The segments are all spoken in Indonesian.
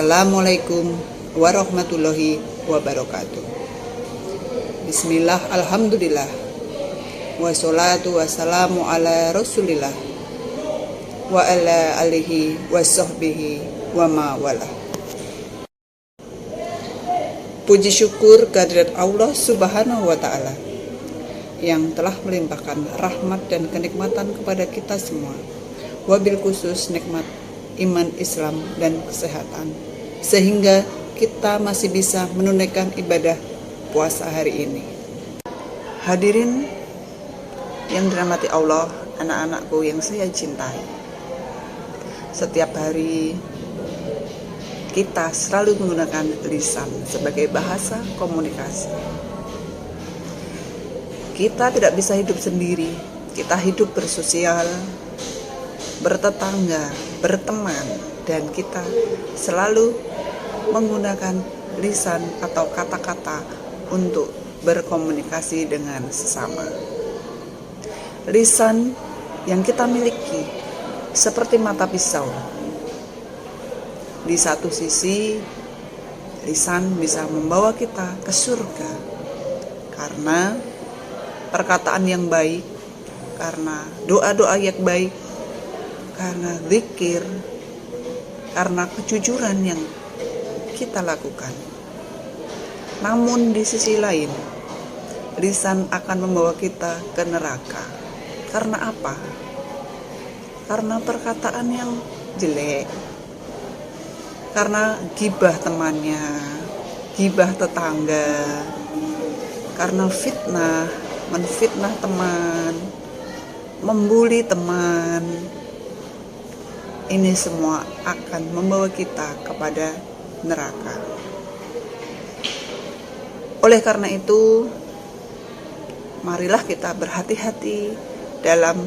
Assalamualaikum warahmatullahi wabarakatuh. Bismillah, alhamdulillah, wassalatu wassalamu ala rasulillah wa ala alihi wa sahbihi wa mawala. Puji syukur kehadirat Allah subhanahu wa ta'ala yang telah melimpahkan rahmat dan kenikmatan kepada kita semua, wabil khusus nikmat iman, Islam, dan kesehatan, sehingga kita masih bisa menunaikan ibadah puasa hari ini. Hadirin yang dirahmati Allah, anak-anakku yang saya cintai, setiap hari kita selalu menggunakan lisan sebagai bahasa komunikasi. Kita tidak bisa hidup sendiri, kita hidup bersosial, bertetangga, berteman, dan kita selalu menggunakan lisan atau kata-kata untuk berkomunikasi dengan sesama. Lisan yang kita miliki seperti mata pisau. Di satu sisi, lisan bisa membawa kita ke surga karena perkataan yang baik, karena doa-doa yang baik, karena zikir, karena kejujuran yang kita lakukan. Namun di sisi lain, lisan akan membawa kita ke neraka. Karena apa? Karena perkataan yang jelek, karena gibah temannya, gibah tetangga, karena fitnah, menfitnah teman, membuli teman. Ini semua akan membawa kita kepada neraka. Oleh karena itu, marilah kita berhati-hati dalam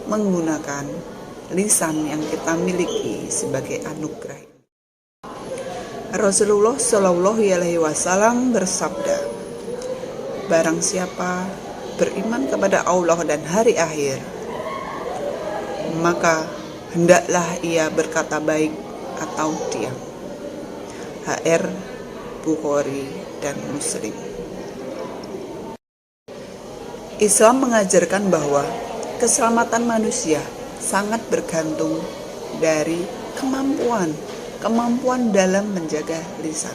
menggunakan lisan yang kita miliki sebagai anugerah. Rasulullah Shallallahu Alaihi Wasallam bersabda, barang siapa beriman kepada Allah dan hari akhir, maka hendaklah ia berkata baik atau diam. HR Bukhari dan Muslim. Islam mengajarkan bahwa keselamatan manusia sangat bergantung dari kemampuan dalam menjaga lisan.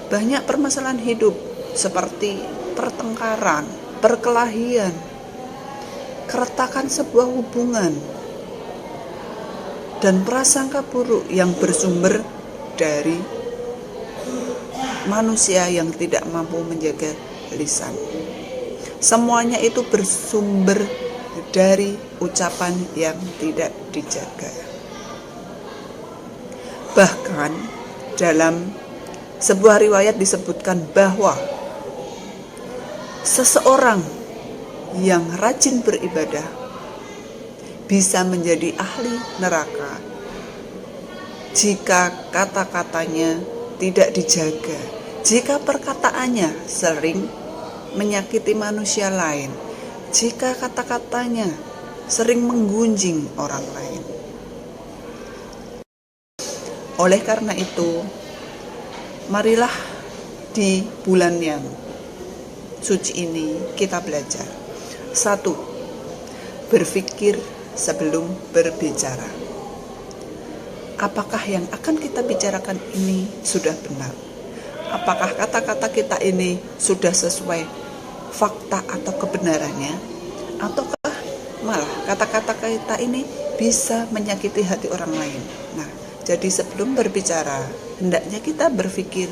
Banyak permasalahan hidup seperti pertengkaran, perkelahian, keretakan sebuah hubungan, dan prasangka buruk yang bersumber dari manusia yang tidak mampu menjaga lisan. Semuanya itu bersumber dari ucapan yang tidak dijaga. Bahkan dalam sebuah riwayat disebutkan bahwa seseorang yang rajin beribadah bisa menjadi ahli neraka jika kata-katanya tidak dijaga, jika perkataannya sering menyakiti manusia lain, jika kata-katanya sering menggunjing orang lain. Oleh karena itu, marilah di bulan yang suci ini kita belajar. 1. Berpikir sebelum berbicara. Apakah yang akan kita bicarakan ini sudah benar? Apakah kata-kata kita ini sudah sesuai fakta atau kebenarannya? Ataukah malah kata-kata kita ini bisa menyakiti hati orang lain? Nah, jadi sebelum berbicara, hendaknya kita berpikir,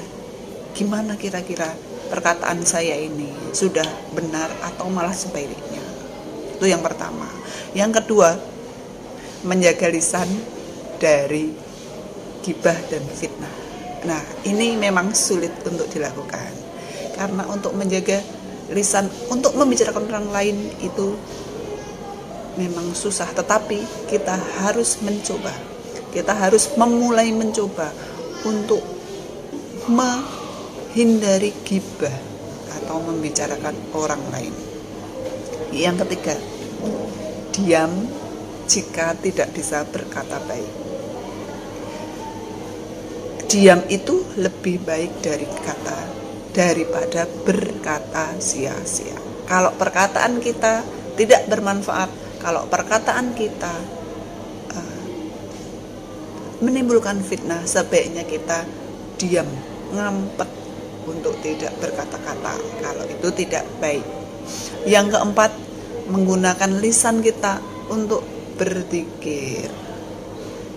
gimana kira-kira perkataan saya ini sudah benar atau malah sebaliknya? Itu yang pertama. Yang kedua, menjaga lisan dari gibah dan fitnah. Nah, ini memang sulit untuk dilakukan, karena untuk menjaga lisan untuk membicarakan orang lain itu memang susah, tetapi kita harus mencoba. Kita harus memulai mencoba untuk menghindari gibah atau membicarakan orang lain. Yang ketiga, diam jika tidak bisa berkata baik. Diam itu lebih baik daripada berkata sia-sia. Kalau perkataan kita tidak bermanfaat, kalau perkataan kita menimbulkan fitnah, sebaiknya kita diam, ngampet untuk tidak berkata-kata kalau itu tidak baik. Yang keempat, menggunakan lisan kita untuk berzikir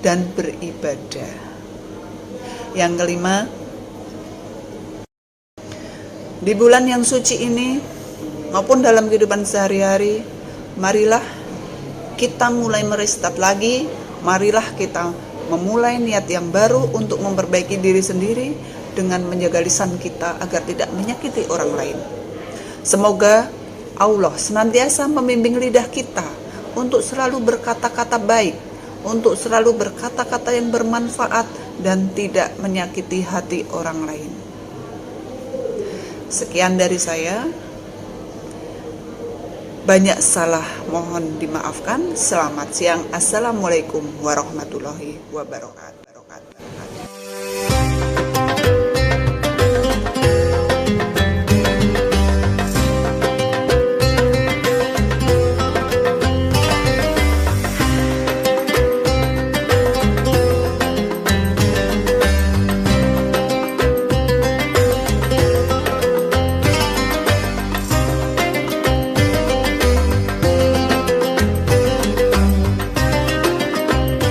dan beribadah. Yang kelima, di bulan yang suci ini maupun dalam kehidupan sehari-hari, marilah kita mulai merestart lagi, marilah kita memulai niat yang baru untuk memperbaiki diri sendiri dengan menjaga lisan kita agar tidak menyakiti orang lain. Semoga Allah senantiasa membimbing lidah kita untuk selalu berkata-kata baik, untuk selalu berkata-kata yang bermanfaat dan tidak menyakiti hati orang lain. Sekian dari saya. Banyak salah, mohon dimaafkan. Selamat siang. Assalamualaikum warahmatullahi wabarakatuh.